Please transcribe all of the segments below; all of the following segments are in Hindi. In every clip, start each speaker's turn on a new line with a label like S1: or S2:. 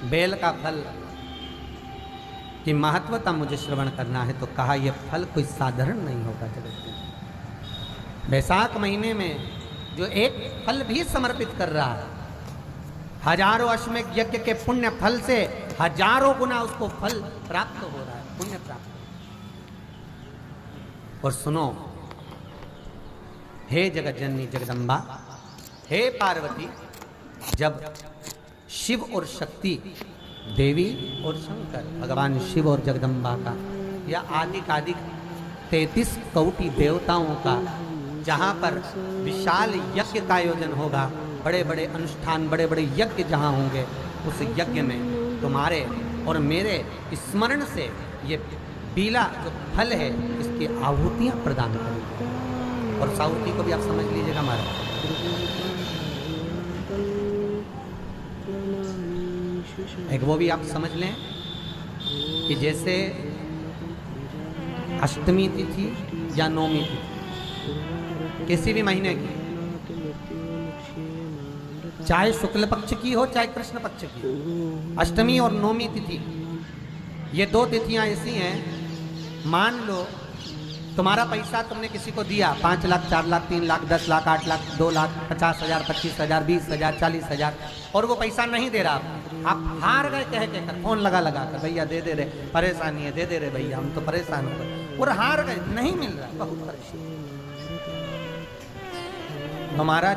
S1: बेल का फल की महत्वता मुझे श्रवण करना है, तो कहा यह फल कोई साधारण नहीं होगा जगत में। बैसाख महीने में जो एक फल भी समर्पित कर रहा है, हजारों अश्वमेध यज्ञ के पुण्य फल से हजारों गुना उसको फल प्राप्त हो रहा है, पुण्य प्राप्त। और सुनो, हे जगत जननी जगदम्बा, हे पार्वती, जब शिव और शक्ति, देवी और शंकर, भगवान शिव और जगदम्बा का या आदिक 33 कोटि देवताओं का जहाँ पर विशाल यज्ञ का आयोजन होगा, बड़े बड़े अनुष्ठान, बड़े बड़े यज्ञ जहाँ होंगे, उस यज्ञ में तुम्हारे और मेरे स्मरण से ये पीला जो फल है इसकी आहुतियाँ प्रदान करेगी। और साहुति को भी आप समझ लीजिएगा हमारा, एक वो भी आप समझ लें कि जैसे अष्टमी तिथि या नौमी तिथि किसी भी महीने की, चाहे शुक्ल पक्ष की हो चाहे कृष्ण पक्ष की, अष्टमी और नौमी तिथि, ये दो तिथियां ऐसी हैं, मान लो तुम्हारा पैसा तुमने किसी को दिया 5 लाख 4 लाख 3 लाख 10 लाख 8 लाख 2 लाख 50,000 25,000 20,000 40,000 और वो पैसा नहीं दे रहा, आप हार गए कह के कर, फोन लगा कर, भैया दे दे रहे, परेशानी है, दे दे रहे भैया, हम तो परेशान हो गए, और हार गए, नहीं मिल रहा, बहुत परेशान। हमारा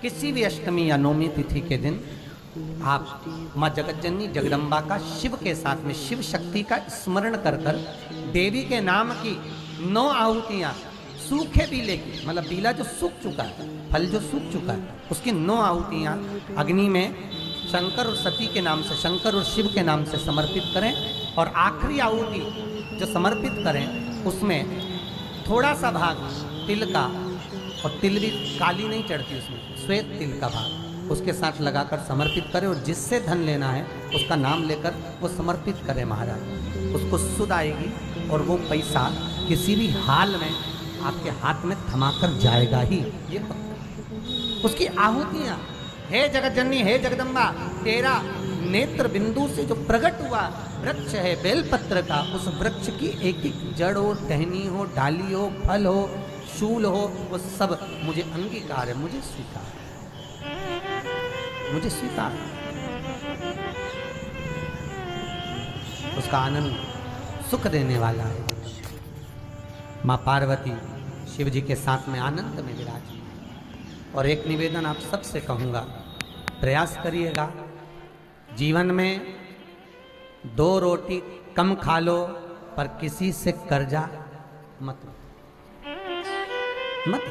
S1: किसी भी अष्टमी या नौमी तिथि के दिन आप माँ जगतजननी जगदम्बा का शिव के साथ में, शिव शक्ति का स्मरण कर कर देवी के नाम की 9 आहुतियाँ, सूखे पीले की, मतलब पीला जो सूख चुका है, फल जो सूख चुका है, उसकी 9 आहुतियाँ अग्नि में शंकर और सती के नाम से, शंकर और शिव के नाम से समर्पित करें। और आखिरी आहुति जो समर्पित करें उसमें थोड़ा सा भाग तिल का, और तिल भी काली नहीं चढ़ती उसमें, श्वेत तिल का भाग उसके साथ लगाकर समर्पित करें, और जिससे धन लेना है उसका नाम लेकर वो समर्पित करें महाराज, उसको सुध आएगी और वो पैसा किसी भी हाल में आपके हाथ में थमाकर जाएगा ही, ये पक्का। उसकी आहुतियाँ, हे जगत जननी, हे जगदम्बा, तेरा नेत्र बिंदु से जो प्रकट हुआ वृक्ष है बेलपत्र का, उस वृक्ष की एक एक जड़ हो, टहनी हो, डाली हो, फल हो, शूल हो, वो सब मुझे अंगीकार है, मुझे स्वीकार है, मुझे स्वीकार है। उसका आनंद सुख देने वाला है। माँ पार्वती शिव जी के साथ में आनंद में विराजी। और एक निवेदन आप सबसे कहूँगा, प्रयास करिएगा जीवन में 2 रोटी कम खा लो पर किसी से कर्जा मत लो, मत।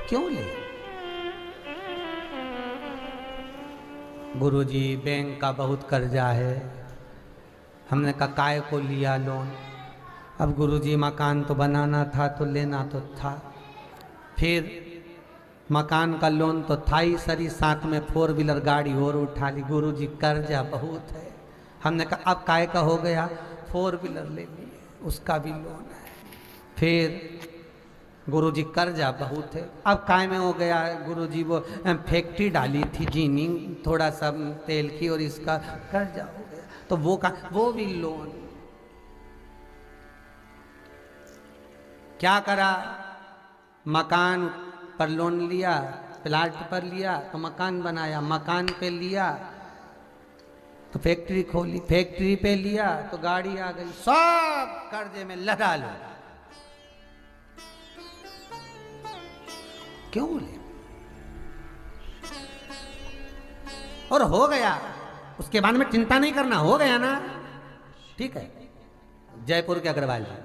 S1: क्यों ले? गुरुजी बैंक का बहुत कर्जा है, हमने कहा काय को लिया लोन, अब गुरुजी मकान तो बनाना था तो लेना तो था, फिर मकान का लोन तो था ही सरी, साथ में 4 व्हीलर गाड़ी और उठा ली, गुरुजी कर्जा बहुत है। हमने कहा अब काय का हो गया, 4 व्हीलर ले लिए, उसका भी लोन है, फिर गुरुजी कर्जा बहुत है, अब काय में हो गया, गुरुजी वो फैक्ट्री डाली थी जीनी थोड़ा सा तेल की और इसका कर्जा हो गया, तो वो भी लोन। क्या करा, मकान पर लोन लिया, प्लाट पर लिया तो मकान बनाया, मकान पे लिया तो फैक्ट्री खोली, फैक्ट्री पे लिया तो गाड़ी आ गई, सब कर्जे में लदा लो। क्यों ले? और हो गया, उसके बाद में चिंता नहीं करना, हो गया ना, ठीक है। जयपुर के अग्रवाल जी,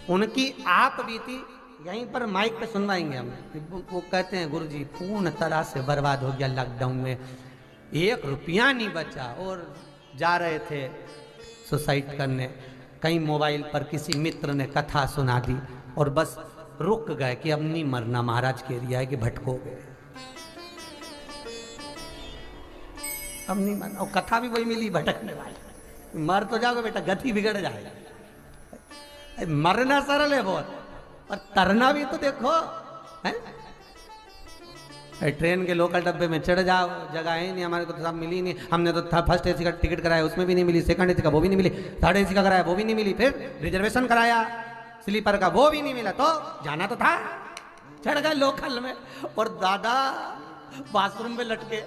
S1: उनकी आप बीती यहीं पर माइक पे सुनवाएंगे हम। वो कहते हैं गुरुजी पूर्ण तरह से बर्बाद हो गया लॉकडाउन में, 1 रुपया नहीं बचा, और जा रहे थे सुसाइड करने, कहीं मोबाइल पर किसी मित्र ने कथा सुना दी और बस रुक गए कि अब नहीं मरना, महाराज के एरिया है कि भटको गए, अब नहीं मरना। और कथा भी वही मिली, भटकने वाली, मर तो जाओगे बेटा, गति बिगड़ जाएगा। मरना सरल है बहुत, और तरना भी तो देखो, है? ट्रेन के लोकल डब्बे में चढ़ जाओ, जगह है नहीं, हमारे को तो सब मिली नहीं। हमने तो फर्स्ट एसी का टिकट कराया, उसमें भी नहीं मिली। सेकंड एसी का वो भी नहीं मिली। थर्ड एसी का कराया, वो भी नहीं मिली। फिर रिजर्वेशन कराया स्लीपर का, वो भी नहीं मिला। तो जाना तो था, चढ़ गए लोकल में। और दादा बाथरूम में लटके,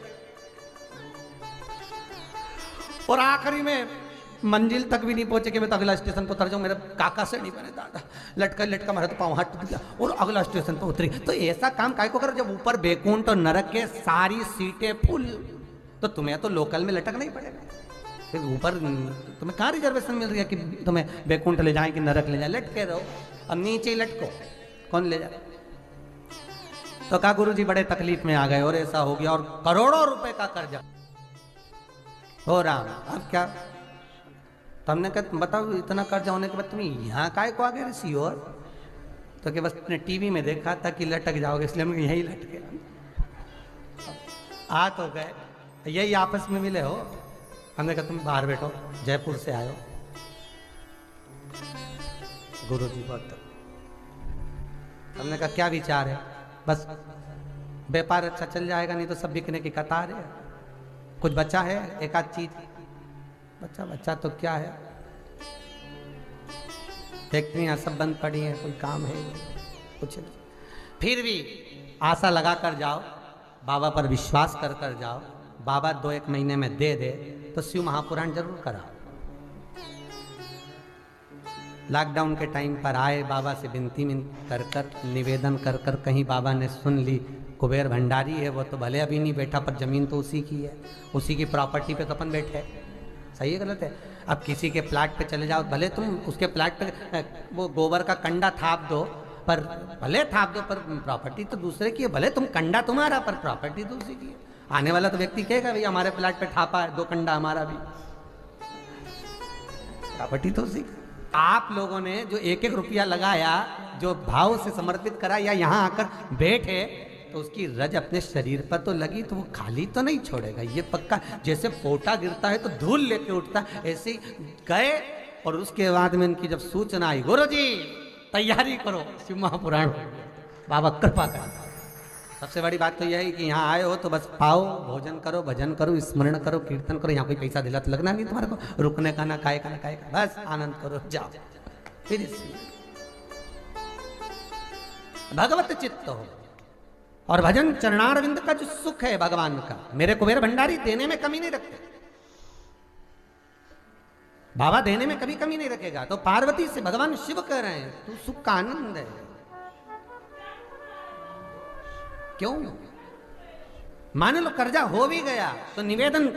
S1: और आखिरी में मंजिल तक भी नहीं पहुंचे कि मैं तो अगला स्टेशन पर उतर जाऊं। मेरे काका से नहीं बने दादा, लटका लटका मारा तो पाँव हाथ टूट गया और अगला स्टेशन पर उतरी। तो ऐसा काम काय को कर, जब ऊपर बैकुंठ और नरक के सारी सीटें फुल, तो तुम्हें तो लोकल में लटकना ही पड़ेगा। फिर ऊपर तुम्हें कहाँ रिजर्वेशन मिल रही है कि तुम्हें बैकुंठ ले जाए कि नरक ले जाए? लटके रहो, अब नीचे ही लटको, कौन ले जाए? तो कहा गुरुजी बड़े तकलीफ में आ गए और ऐसा हो गया, और करोड़ों रुपए का कर्जा हो रहा। अब क्या? तो हमने कहा बताओ, इतना कर्जा होने के बाद तुम्हें यहाँ काय को आ गए ऋषि? और तो कि बस तुमने टीवी में देखा था कि लटक जाओगे, इसलिए हम यही लटके। आ तो गए, यही आपस में मिले हो। हमने कहा तुम बाहर बैठो, जयपुर से आयो। गुरुजी बहुत, हमने कहा क्या विचार है? बस व्यापार अच्छा चल जाएगा, नहीं तो सब बिकने की कतार है। कुछ बचा है एक आध चीज? बच्चा तो क्या है, फैक्ट्रियां सब बंद पड़ी हैं, कोई काम है कुछ नहीं। फिर भी आशा लगा कर जाओ, बाबा पर विश्वास कर कर जाओ। बाबा 2-1 महीने में दे दे तो शिव महापुराण जरूर कराओ। लॉकडाउन के टाइम पर आए, बाबा से विनती कर कर, निवेदन कर कर, कहीं बाबा ने सुन ली। कुबेर भंडारी है वो, तो भले अभी नहीं बैठा, पर जमीन तो उसी की है, उसी की प्रॉपर्टी पे तो अपन बैठे। सही है गलत है? अब किसी के प्लाट पे चले जाओ, भले तुम उसके प्लाट पे वो गोबर का कंडा थाप दो, पर भले थाप दो, पर प्रॉपर्टी तो दूसरे की है। भले तुम कंडा तुम्हारा, पर प्रॉपर्टी तो उसी की है। आने वाला तो व्यक्ति कहेगा भाई हमारे प्लाट पे थापा है, 2 कंडा हमारा भी, प्रॉपर्टी तो उसी की। आप लोगों ने जो 1-1 रुपया लगाया, जो भाव से समर्पित करा, या यहाँ आकर बैठे, तो उसकी रज अपने शरीर पर तो लगी, तो वो खाली तो नहीं छोड़ेगा, ये पक्का। जैसे पोटा गिरता है तो धूल लेके उठता, ऐसे गए। और उसके बाद में इनकी जब सूचना आई, गुरुजी तैयारी करो, शिव महापुराण, बाबा कृपा कर। सबसे बड़ी बात तो यह है कि यहाँ आए हो तो बस पाओ, भोजन करो, भजन करो, स्मरण करो, कीर्तन करो। यहाँ कोई पैसा दिला तो लगना नहीं तुम्हारे को, रुकने का ना, खाए का ना खाए का, बस आनंद करो, जाओ। फिर भगवत चित्त हो। और भजन चरणारविंद का जो सुख है भगवान का, मेरे कुबेर भंडारी देने में कमी नहीं रखते। बाबा देने में कभी कमी नहीं रखेगा। तो पार्वती से भगवान शिव कह रहे हैं तू सुख का आनंद है। क्यों? मान लो कर्जा हो भी गया तो निवेदन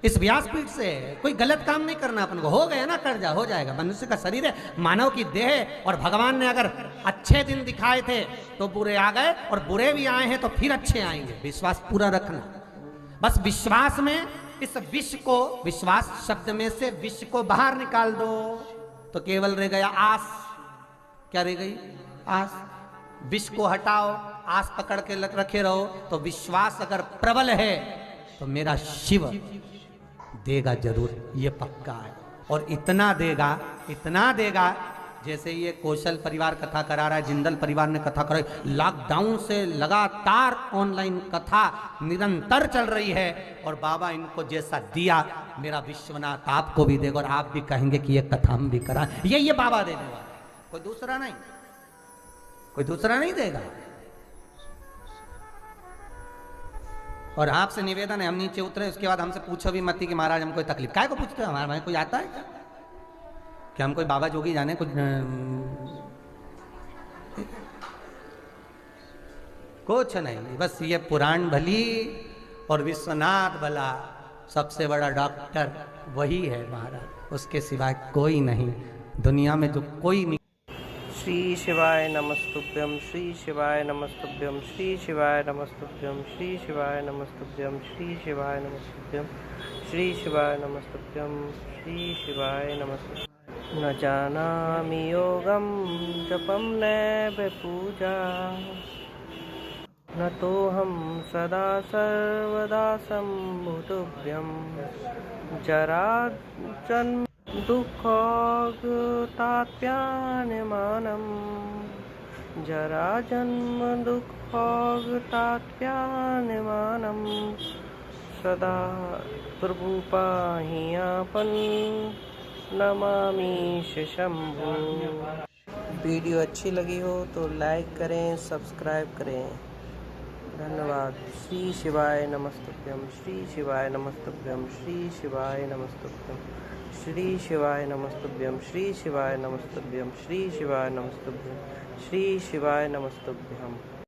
S1: इस व्यासपीठ से, कोई गलत काम नहीं करना अपन को। हो गया ना कर्जा, हो जाएगा। मनुष्य का शरीर है, मानव की देह है, और भगवान ने अगर अच्छे दिन दिखाए थे तो बुरे आ गए, और बुरे भी आए हैं तो फिर अच्छे आएंगे। विश्वास पूरा रखना। बस विश्वास में इस विष को, विश्वास शब्द में से विष को बाहर निकाल दो तो केवल रह गया आस। क्या रह गई? आस। विष को हटाओ, आस पकड़ के रखे रहो। तो विश्वास अगर प्रबल है तो मेरा शिव देगा जरूर, ये पक्का है। और इतना देगा, इतना देगा, जैसे ये कौशल परिवार कथा करा रहा है, जिंदल परिवार ने कथा कराई। लॉकडाउन से लगातार ऑनलाइन कथा निरंतर चल रही है, और बाबा इनको जैसा दिया, मेरा विश्वनाथ आपको भी देगा, और आप भी कहेंगे कि ये कथा हम भी करा। ये बाबा देने वाला, कोई दूसरा नहीं, कोई दूसरा नहीं देगा। और आपसे निवेदन है, हम नीचे उतरे, उसके बाद हमसे पूछो भी मत कि महाराज हम कोई तकलीफ, काय को पूछते हो? हमारे भाई कोई आता है क्या? कि हम कोई बाबा जोगी जाने कुछ कुछ नहीं। बस ये पुराण भली और विश्वनाथ भला, सबसे बड़ा डॉक्टर वही है महाराज, उसके सिवाय कोई नहीं दुनिया में, जो कोई नहीं।
S2: श्री शिवाय नमस्तुभ्यं, श्री शिवाय नमस्तुभ्यं, श्री शिवाय नमस्तुभ्यं, श्री शिवाय नमस्तुभ्यं, श्री शिवाय नमस्तुभ्यं, श्री शिवाय नमस्तुभ्यं, श्री शिवाय नमस्तुभ्यं। न जानामि योगं जपं नैव पूजा, न तोऽहं सदा सर्वदा सम्भुतुभ्यं। जरा जन्म दुःखोऽताप्यायमानं, जरा जन्म दुःखोगतात्म्यानिमानं सदा प्रभु पाहि आपन नमामि शंभु। वीडियो अच्छी लगी हो तो लाइक करें, सब्सक्राइब करें। धन्यवाद। श्री शिवाय नमस्तुभ्यं, श्री शिवाय नमस्तुभ्यं, श्री शिवाय नमस्तुभ्यं, श्री शिवाय नमस्तुभ्यं, श्री शिवाय नमस्तुभ्यं, श्री शिवाय नमस्तुभ्यं, श्री शिवाय नमस्तुभ्यं।